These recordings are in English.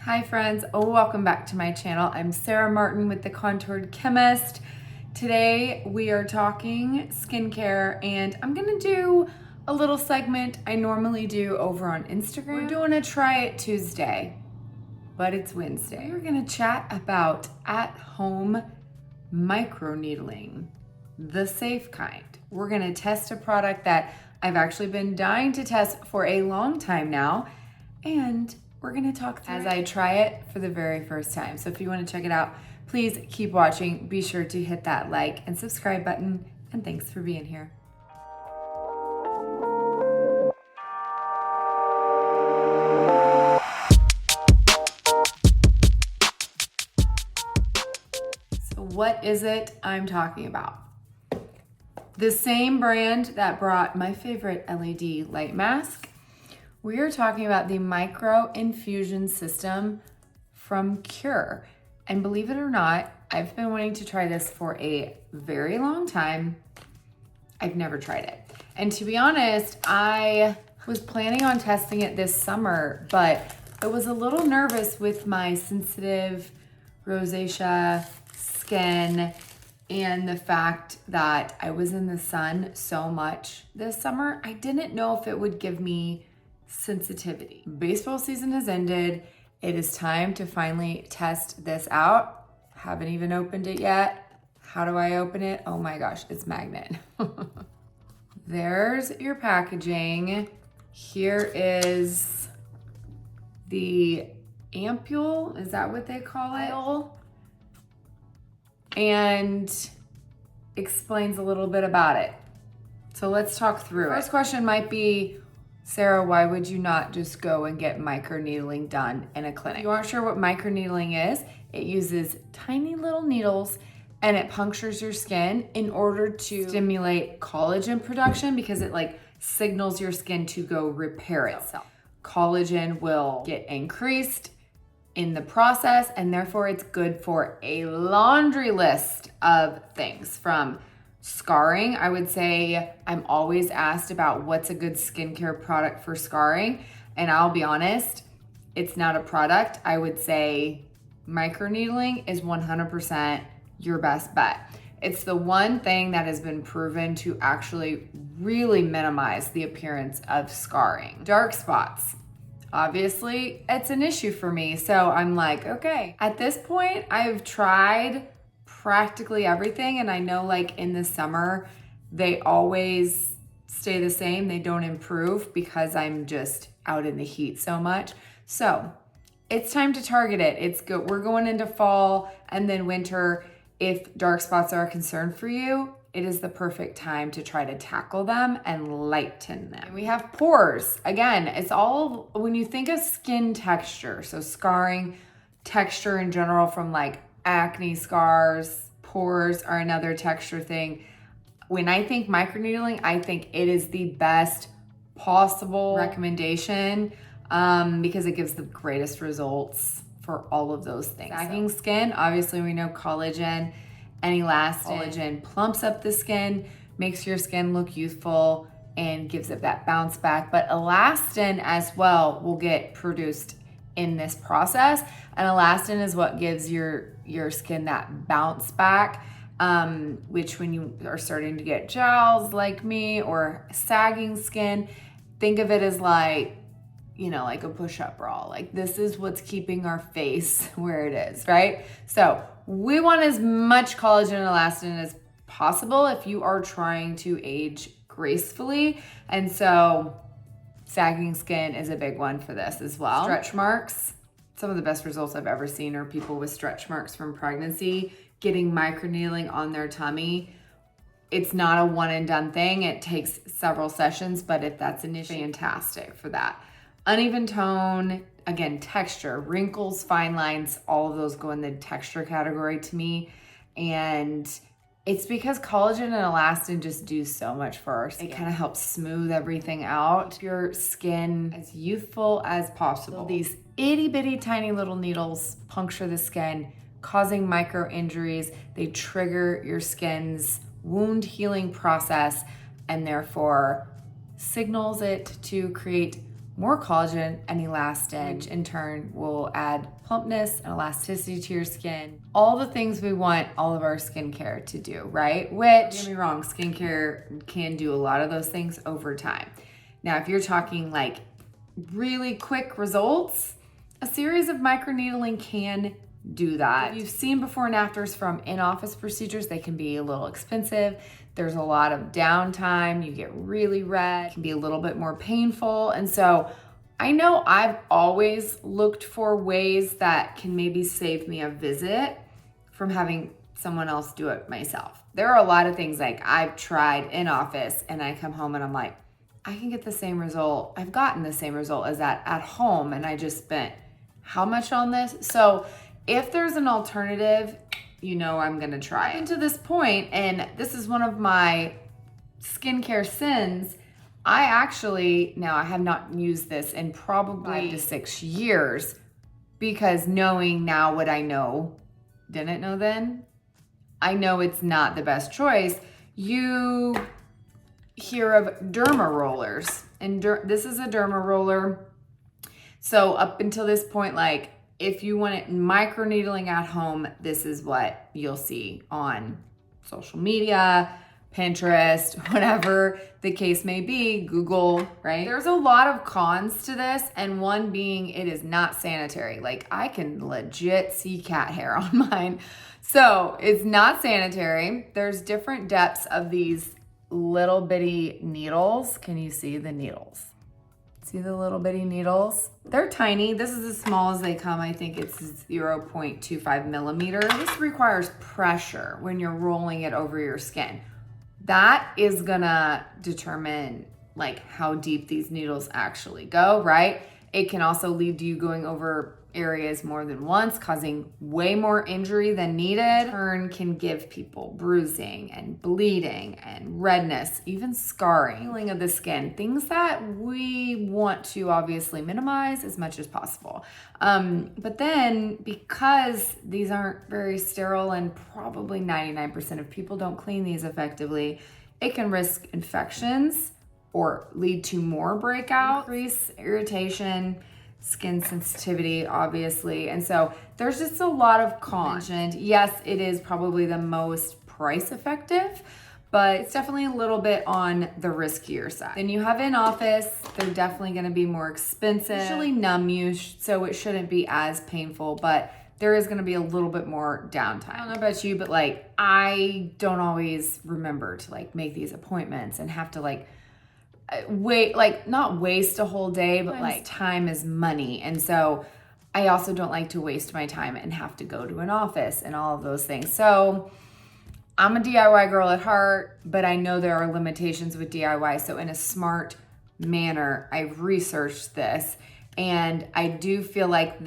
Hi friends, welcome back to my channel. I'm Sarah Martin with The Contoured Chemist. Today we are talking skincare and I'm gonna do a little segment I normally do over on Instagram. We're doing a Try It Tuesday, but it's Wednesday. We're gonna chat about at-home microneedling, the safe kind. We're gonna test a product that I've actually been dying to test for a long time now, and we're gonna talk through as I try it for the very first time. So if you wanna check it out, please keep watching. Be sure to hit that like and subscribe button, and thanks for being here. So what is it I'm talking about? The same brand that brought my favorite LED light mask. We are talking about the micro infusion system from Cure. And believe it or not, I've been wanting to try this for a very long time. I've never tried it. And to be honest, I was planning on testing it this summer, but I was a little nervous with my sensitive rosacea skin and the fact that I was in the sun so much this summer. I didn't know if it would give me sensitivity. Baseball season has ended. It is time to finally test this out. Haven't even opened it yet. How do I open it? Oh my gosh, it's magnet. There's your packaging. Here is the ampule. Is that what they call it? And explains a little bit about it. So let's talk through it. First question might be, Sarah, why would you not just go and get microneedling done in a clinic? If you aren't sure what microneedling is, it uses tiny little needles and it punctures your skin in order to stimulate collagen production because it like signals your skin to go repair itself. Collagen will get increased in the process, and therefore it's good for a laundry list of things. From scarring, I would say I'm always asked about what's a good skincare product for scarring, and I'll be honest, it's not a product. I would say microneedling is 100% your best bet. It's the one thing that has been proven to actually really minimize the appearance of scarring. Dark spots. Obviously, it's an issue for me, so I'm like, okay. At this point, I've tried practically everything, and I know like in the summer, they always stay the same. They don't improve because I'm just out in the heat so much. So it's time to target it. It's good. We're going into fall and then winter. If dark spots are a concern for you, it is the perfect time to try to tackle them and lighten them. And we have pores. Again, it's all, when you think of skin texture, so scarring, texture in general from like acne scars, pores are another texture thing. When I think microneedling, I think it is the best possible recommendation because it gives the greatest results for all of those things. Sagging skin, obviously we know collagen and elastin. Collagen plumps up the skin, makes your skin look youthful, and gives it that bounce back. But elastin as well will get produced in this process, and elastin is what gives your skin that bounce back, which when you are starting to get jowls like me or sagging skin, think of it as like, you know, like a push-up bra. Like this is what's keeping our face where it is, right? So we want as much collagen and elastin as possible if you are trying to age gracefully. And so sagging skin is a big one for this as well. Stretch marks. Some of the best results I've ever seen are people with stretch marks from pregnancy getting microneedling on their tummy. It's not a one and done thing. It takes several sessions, but if that's an issue, fantastic for that. Uneven tone, again, texture, wrinkles, fine lines, all of those go in the texture category to me. And it's because collagen and elastin just do so much for our skin. It kind of helps smooth everything out. Your skin as youthful as possible. So these itty bitty tiny little needles puncture the skin, causing micro injuries. They trigger your skin's wound healing process and therefore signals it to create more collagen and elastin, which in turn will add plumpness and elasticity to your skin. All the things we want all of our skincare to do, right? Which, don't get me wrong, skincare can do a lot of those things over time. Now, if you're talking like really quick results, a series of microneedling can do that. If you've seen before and afters from in-office procedures, they can be a little expensive. There's a lot of downtime. You get really red. It can be a little bit more painful. And so I know I've always looked for ways that can maybe save me a visit from having someone else do it myself. There are a lot of things like I've tried in office and I come home and I'm like, I can get the same result. I've gotten the same result as that at home, and I just spent how much on this? So if there's an alternative, you know I'm gonna try it. To this point, and this is one of my skincare sins, I have not used this in probably 5 to 6 years, because knowing now what I know, didn't know then, I know it's not the best choice. You hear of derma rollers, and this is a derma roller. So up until this point, like if you want it microneedling at home, this is what you'll see on social media, Pinterest, whatever the case may be, Google, right? There's a lot of cons to this, and one being it is not sanitary. Like I can legit see cat hair on mine. So it's not sanitary. There's different depths of these little bitty needles. Can you see the needles? See the little bitty needles? They're tiny. This is as small as they come. I think it's 0.25 millimeter. This requires pressure when you're rolling it over your skin. That is gonna determine like how deep these needles actually go, right? It can also lead to you going over areas more than once, causing way more injury than needed. In turn can give people bruising and bleeding and redness, even scarring, healing of the skin, things that we want to obviously minimize as much as possible. But then because these aren't very sterile and probably 99% of people don't clean these effectively, it can risk infections or lead to more breakout, increase irritation, skin sensitivity, obviously. And so there's just a lot of cons. And yes, it is probably the most price effective, but it's definitely a little bit on the riskier side. Then you have in office, they're definitely gonna be more expensive. Usually numb you, so it shouldn't be as painful, but there is gonna be a little bit more downtime. I don't know about you, but like, I don't always remember to like make these appointments and have to like, not waste a whole day, but like time is money. And so I also don't like to waste my time and have to go to an office and all of those things. So I'm a DIY girl at heart, but I know there are limitations with DIY. So in a smart manner, I've researched this, and I do feel like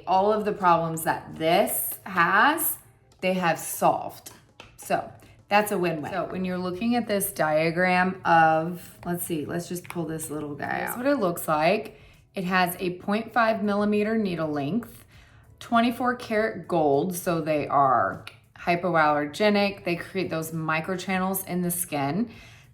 all of the problems that this has, they have solved. So that's a win-win. So when you're looking at this diagram of, let's just pull this little guy out. That's what it looks like. It has a 0.5 millimeter needle length, 24 karat gold. So they are hypoallergenic. They create those microchannels in the skin.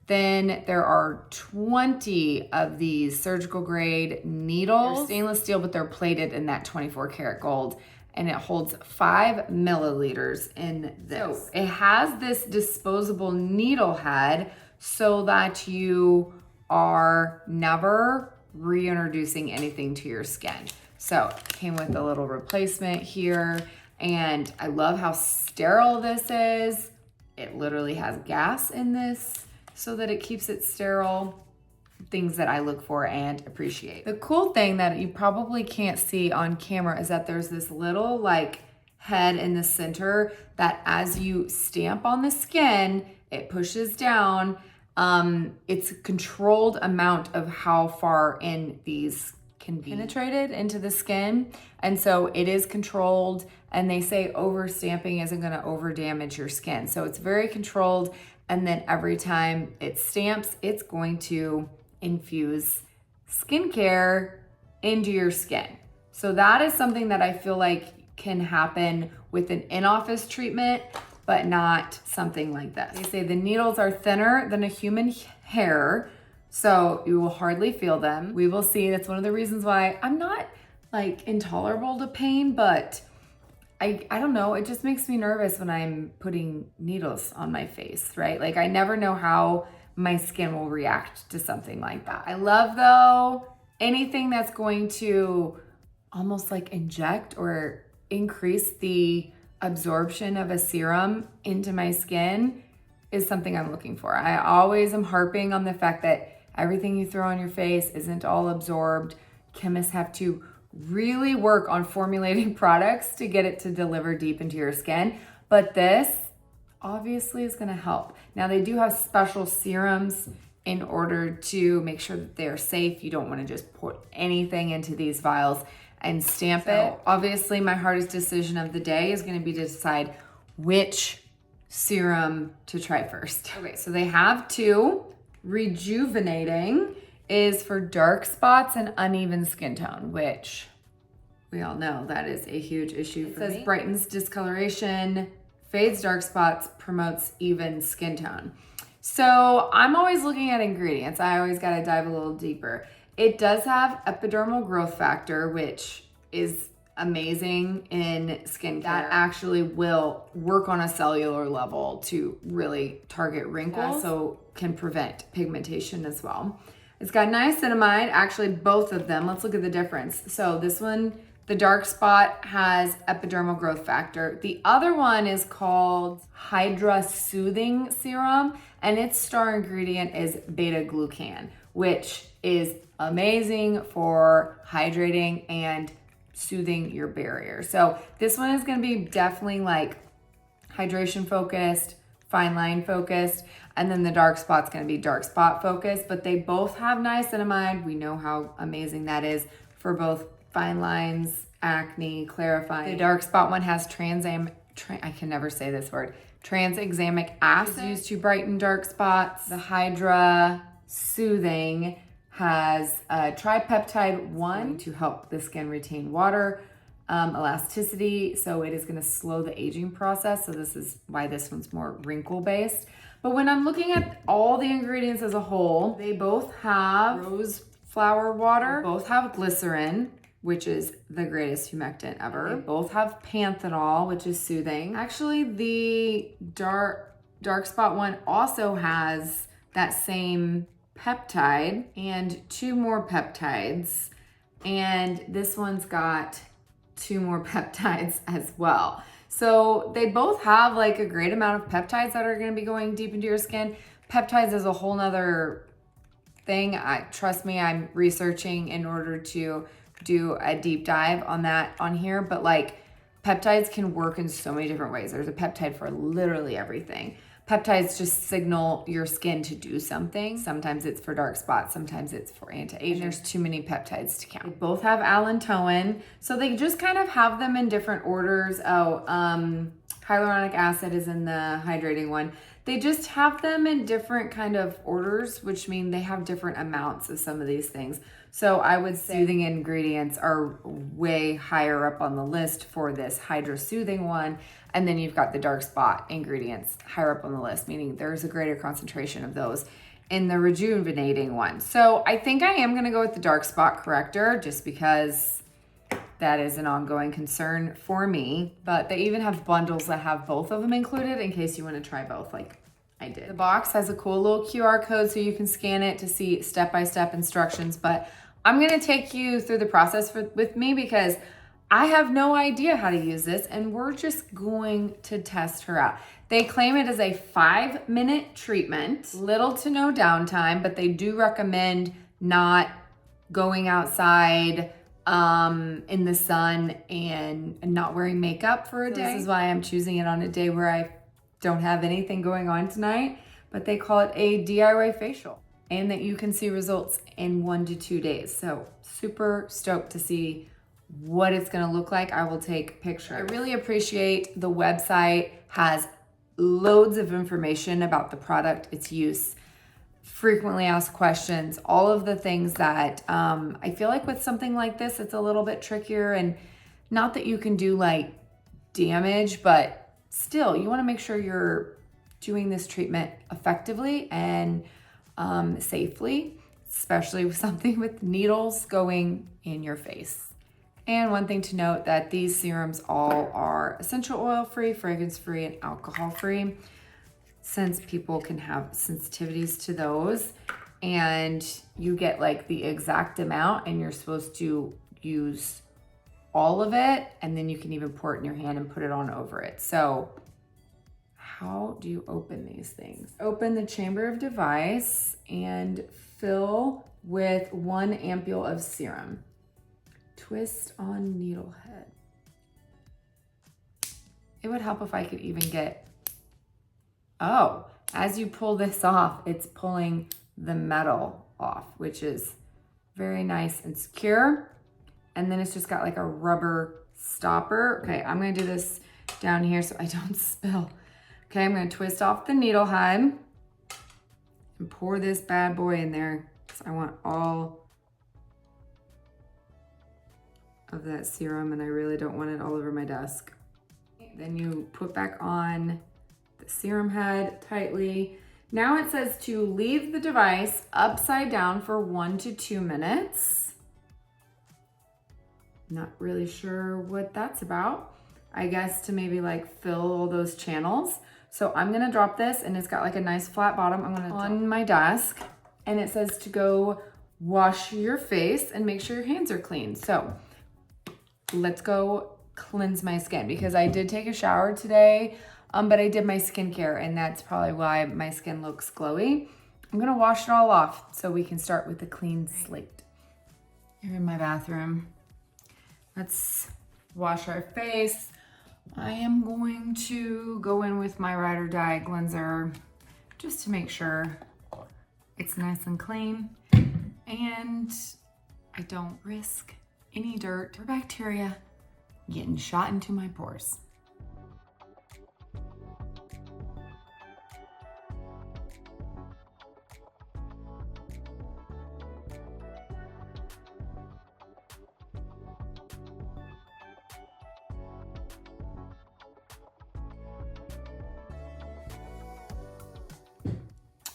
Then there are 20 of these surgical grade needles. They're stainless steel, but they're plated in that 24 karat gold. And it holds 5 milliliters in this. So it has this disposable needle head so that you are never reintroducing anything to your skin. So it came with a little replacement here, and I love how sterile this is. It literally has gas in this so that it keeps it sterile. Things that I look for and appreciate. The cool thing that you probably can't see on camera is that there's this little like head in the center that as you stamp on the skin, it pushes down. It's a controlled amount of how far in these can be penetrated into the skin. And so it is controlled, and they say over stamping isn't gonna over damage your skin. So it's very controlled. And then every time it stamps, it's going to infuse skincare into your skin. So that is something that I feel like can happen with an in-office treatment, but not something like this. They say the needles are thinner than a human hair, So you will hardly feel them. We will see. That's one of the reasons why I'm not like intolerable to pain, but I don't know. It just makes me nervous when I'm putting needles on my face, right? Like I never know how my skin will react to something like that. I love though, anything that's going to almost like inject or increase the absorption of a serum into my skin is something I'm looking for. I always am harping on the fact that everything you throw on your face isn't all absorbed. Chemists have to really work on formulating products to get it to deliver deep into your skin. But this obviously is gonna help. Now they do have special serums in order to make sure that they're safe. You don't wanna just put anything into these vials and stamp it. Obviously my hardest decision of the day is gonna be to decide which serum to try first. Okay, so they have two. Rejuvenating is for dark spots and uneven skin tone, which we all know that is a huge issue for me. It says brightens discoloration, fades dark spots, promotes even skin tone. So I'm always looking at ingredients. I always gotta dive a little deeper. It does have epidermal growth factor, which is amazing in skincare. That actually will work on a cellular level to really target wrinkles, so can prevent pigmentation as well. It's got niacinamide, actually both of them. Let's look at the difference. So this one, the dark spot, has epidermal growth factor. The other one is called Hydra Soothing Serum, and its star ingredient is beta glucan, which is amazing for hydrating and soothing your barrier. So this one is gonna be definitely like hydration focused, fine line focused, and then the dark spot's gonna be dark spot focused, but they both have niacinamide. We know how amazing that is for both fine lines, acne, clarifying. The dark spot one has I can never say this word, tranexamic acid used to brighten dark spots. The Hydra Soothing has tripeptide 1 to help the skin retain water, elasticity, so it is going to slow the aging process. So this is why this one's more wrinkle based. But when I'm looking at all the ingredients as a whole, they both have rose flower water, they both have glycerin, which is the greatest humectant ever. They both have panthenol, which is soothing. Actually, the dark spot one also has that same peptide and 2 more peptides, and this one's got 2 more peptides as well. So they both have like a great amount of peptides that are going to be going deep into your skin. Peptides is a whole nother thing. Trust me, I'm researching in order to do a deep dive on that on here, but like peptides can work in so many different ways. There's a peptide for literally everything. Peptides just signal your skin to do something. Sometimes it's for dark spots, sometimes it's for anti-aging. There's too many peptides to count. They both have allantoin, so they just kind of have them in different orders. Hyaluronic acid is in the hydrating one. They just have them in different kind of orders, which mean they have different amounts of some of these things. So I would say soothing ingredients are way higher up on the list for this Hydra Soothing one. And then you've got the dark spot ingredients higher up on the list, meaning there's a greater concentration of those in the rejuvenating one. So I think I am gonna go with the dark spot corrector just because that is an ongoing concern for me. But they even have bundles that have both of them included in case you wanna try both like I did. The box has a cool little QR code so you can scan it to see step-by-step instructions, but I'm gonna take you through the process with me because I have no idea how to use this and we're just going to test her out. They claim it is a 5-minute treatment, little to no downtime, but they do recommend not going outside in the sun and not wearing makeup for a day. This is why I'm choosing it on a day where I don't have anything going on tonight, but they call it a DIY facial and that you can see results in 1 to 2 days. So super stoked to see what it's gonna look like. I will take pictures. I really appreciate the website has loads of information about the product, its use, frequently asked questions, all of the things that I feel like with something like this, it's a little bit trickier, and not that you can do like damage, but still you wanna make sure you're doing this treatment effectively and safely. especially with something with needles going in your face. And one thing to note that these serums all are essential oil free, fragrance free, and alcohol free, since people can have sensitivities to those. And you get like the exact amount and you're supposed to use all of it, and then you can even pour it in your hand and put it on over it. So how do you open these things? Open the chamber of device and fill with 1 ampule of serum. Twist on needle head. It would help if I could even get, oh, as you pull this off, it's pulling the metal off, which is very nice and secure. And then it's just got like a rubber stopper. Okay, I'm gonna do this down here so I don't spill. Okay, I'm gonna twist off the needle head and pour this bad boy in there. So I want all of that serum, and I really don't want it all over my desk. Then you put back on the serum head tightly. Now it says to leave the device upside down for 1 to 2 minutes. Not really sure what that's about. I guess to maybe like fill all those channels. So I'm gonna drop this, and it's got like a nice flat bottom. I'm gonna on my desk, and it says to go wash your face and make sure your hands are clean. So let's go cleanse my skin, because I did take a shower today, but I did my skincare, and that's probably why my skin looks glowy. I'm gonna wash it all off so we can start with a clean slate. Here in my bathroom. Let's wash our face. I am going to go in with my Ride or Die cleanser just to make sure it's nice and clean, and I don't risk any dirt or bacteria getting shot into my pores.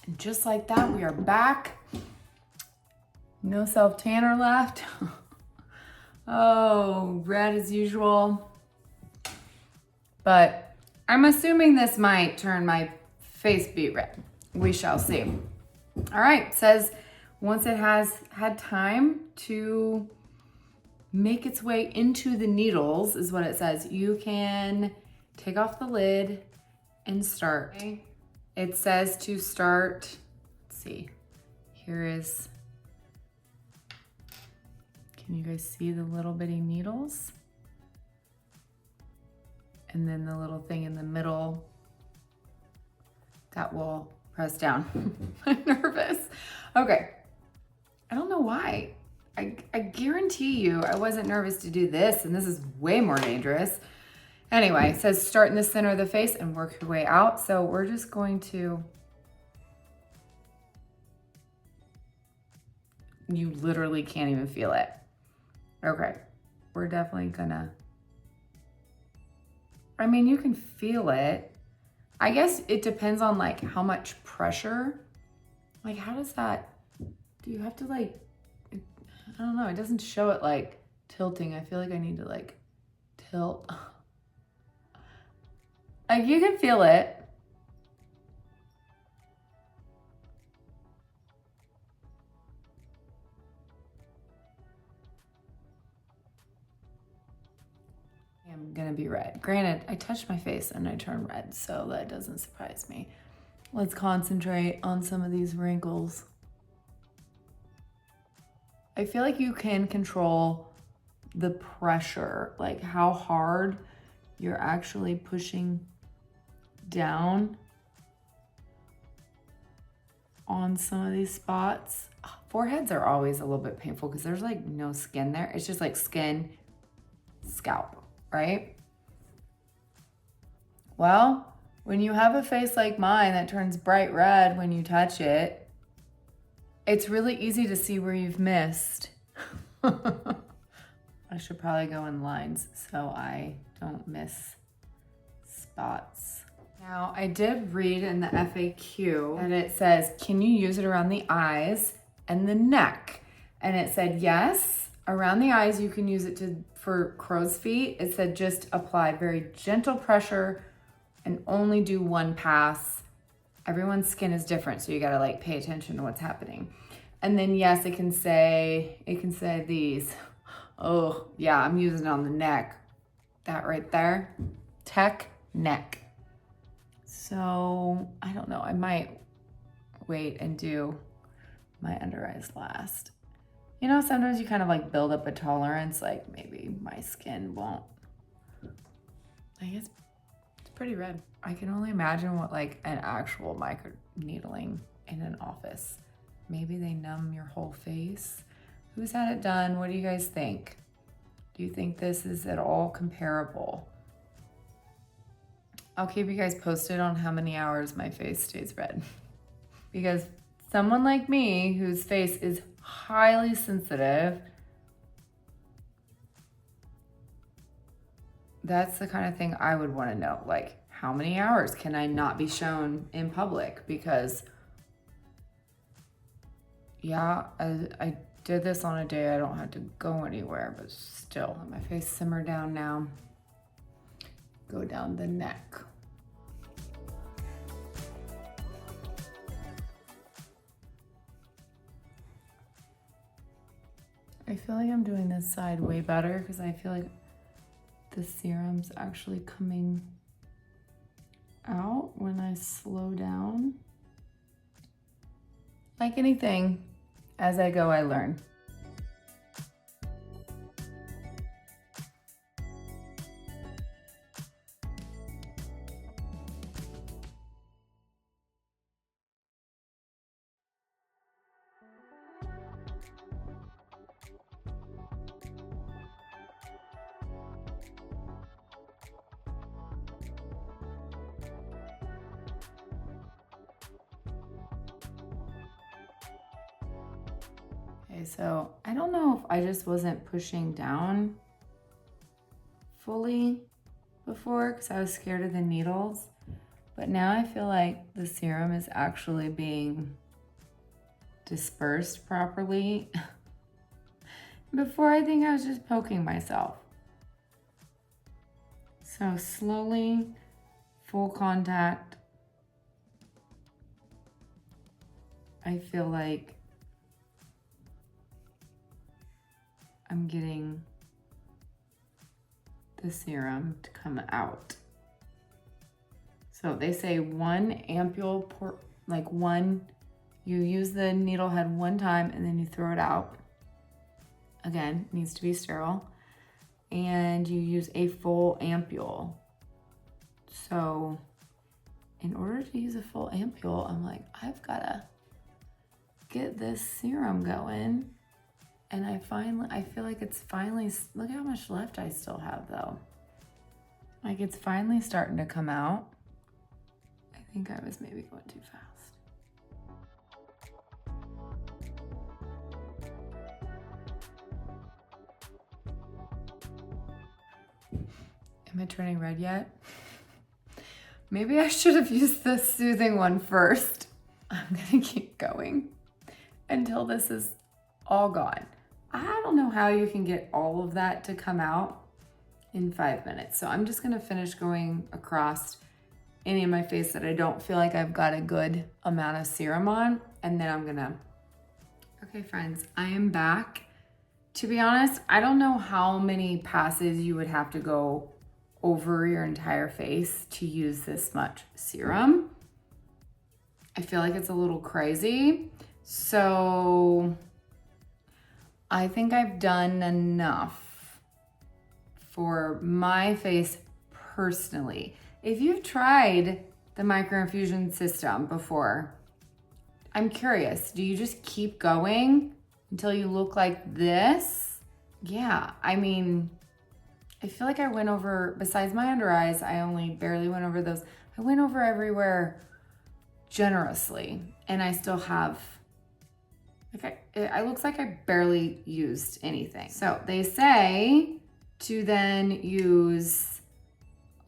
And just like that, we are back. No self-tanner left. Oh, red as usual. But I'm assuming this might turn my face beet red. We shall see. All right, it says once it has had time to make its way into the needles, is what it says, you can take off the lid and start. Okay. It says to start, let's see, here is, can you guys see the little bitty needles? And then the little thing in the middle that will press down. I'm nervous. Okay, I don't know why. I guarantee you I wasn't nervous to do this, and this is way more dangerous. Anyway, it says start in the center of the face and work your way out. So we're just going to, you literally can't even feel it. Okay, we're definitely gonna, I mean, you can feel it. I guess it depends on like how much pressure, like how does that, do you have to like, I don't know, it doesn't show it like tilting. I feel like I need to like tilt. Like you can feel it. I'm gonna be red. Granted, I touched my face and I turned red, so that doesn't surprise me. Let's concentrate on some of these wrinkles. I feel like you can control the pressure, like how hard you're actually pushing down on some of these spots. Foreheads are always a little bit painful because there's like no skin there. It's just like skin, scalp, right? Well, when you have a face like mine that turns bright red when you touch it, it's really easy to see where you've missed. I should probably go in lines so I don't miss spots. Now, I did read in the FAQ that it says, can you use it around the eyes? and the neck. And it said, yes, around the eyes, you can use it for crow's feet. It said just apply very gentle pressure and only do one pass. Everyone's skin is different, so you gotta like pay attention to what's happening. And then yes, it can say these. Oh yeah, I'm using it on the neck. That right there, tech neck. So I don't know, I might wait and do my under eyes last. You know, sometimes you kind of like build up a tolerance, like maybe my skin won't. I guess it's pretty red. I can only imagine what like an actual microneedling in an office. Maybe they numb your whole face. Who's had it done? What do you guys think? Do you think this is at all comparable? I'll keep you guys posted on how many hours my face stays red. Because someone like me, whose face is highly sensitive, that's the kind of thing I would want to know. Like, how many hours can I not be shown in public? Because, yeah, I did this on a day I don't have to go anywhere, but still, let my face simmer down now. Go down the neck. I feel like I'm doing this side way better because I feel like the serum's actually coming out when I slow down. Like anything, as I go, I learn. Okay, so I don't know if I just wasn't pushing down fully before because I was scared of the needles, but now I feel like the serum is actually being dispersed properly. Before, I think I was just poking myself. So slowly, full contact. I feel like I'm getting the serum to come out. So they say 1 ampule, you use the needle head 1 time and then you throw it out. Again, it needs to be sterile. And you use a full ampule. So in order to use a full ampule, I'm like, I've gotta get this serum going. And I feel like it's finally, look how much left I still have though. Like it's finally starting to come out. I think I was maybe going too fast. Am I turning red yet? Maybe I should have used the soothing one first. I'm gonna keep going until this is all gone. I don't know how you can get all of that to come out in 5 minutes. So I'm just gonna finish going across any of my face that I don't feel like I've got a good amount of serum on. And then I'm gonna, okay friends, I am back. To be honest, I don't know how many passes you would have to go over your entire face to use this much serum. I feel like it's a little crazy. So I think I've done enough for my face personally. If you've tried the microinfusion system before, I'm curious, do you just keep going until you look like this? Yeah, I mean, I feel like I went over, besides my under eyes, I only barely went over those. I went over everywhere generously, and I still have, like, it looks like I barely used anything. So they say to then use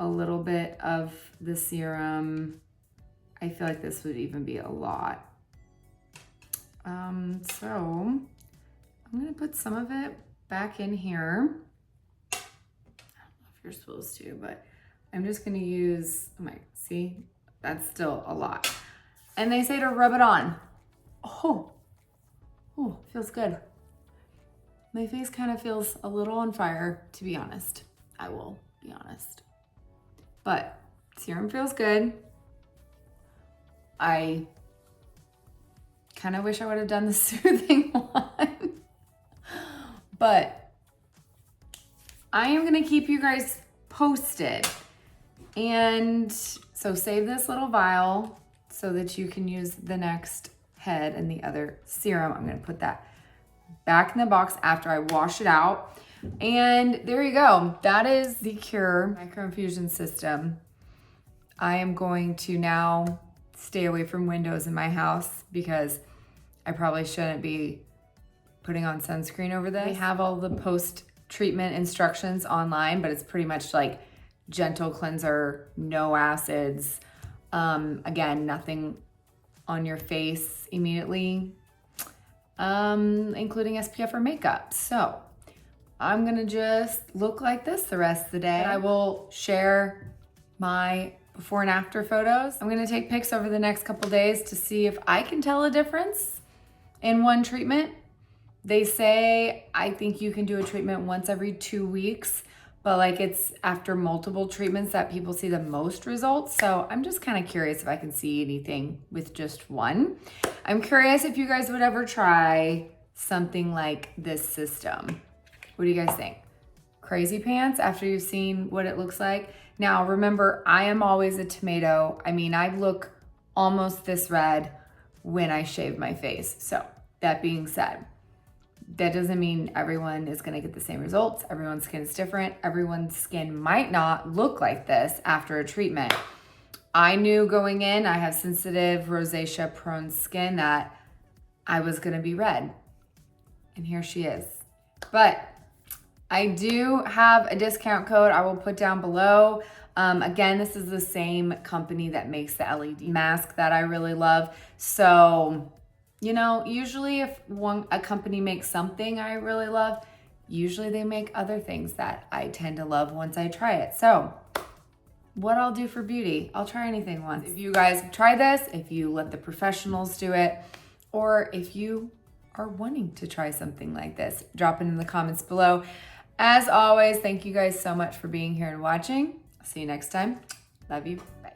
a little bit of the serum. I feel like this would even be a lot. So I'm gonna put some of it back in here. I don't know if you're supposed to, but I'm just gonna use, see, that's still a lot. And they say to rub it on. Oh, feels good. My face kind of feels a little on fire, to be honest. I will be honest. But serum feels good. I kind of wish I would have done the soothing one. But I am gonna keep you guys posted. And so save this little vial so that you can use the next head and the other serum. I'm gonna put that back in the box after I wash it out. And there you go. That is the Cure microinfusion system. I am going to now stay away from windows in my house because I probably shouldn't be putting on sunscreen over this. They have all the post-treatment instructions online, but it's pretty much like gentle cleanser, no acids. Again, nothing on your face immediately, including SPF or makeup. So I'm gonna just look like this the rest of the day. I will share my before and after photos. I'm gonna take pics over the next couple days to see if I can tell a difference in one treatment. They say, I think you can do a treatment once every 2 weeks, but like it's after multiple treatments that people see the most results. So I'm just kind of curious if I can see anything with just one. I'm curious if you guys would ever try something like this system. What do you guys think? Crazy pants after you've seen what it looks like? Now, remember, I am always a tomato. I mean, I look almost this red when I shave my face. So that being said, that doesn't mean everyone is gonna get the same results. Everyone's skin is different. Everyone's skin might not look like this after a treatment. I knew going in, I have sensitive rosacea prone skin, that I was gonna be red. And here she is. But I do have a discount code I will put down below. Again, this is the same company that makes the LED mask that I really love. So, you know, usually if a company makes something I really love, usually they make other things that I tend to love once I try it. So what I'll do for beauty, I'll try anything once. If you guys try this, if you let the professionals do it, or if you are wanting to try something like this, drop it in the comments below. As always, thank you guys so much for being here and watching. I'll see you next time. Love you. Bye.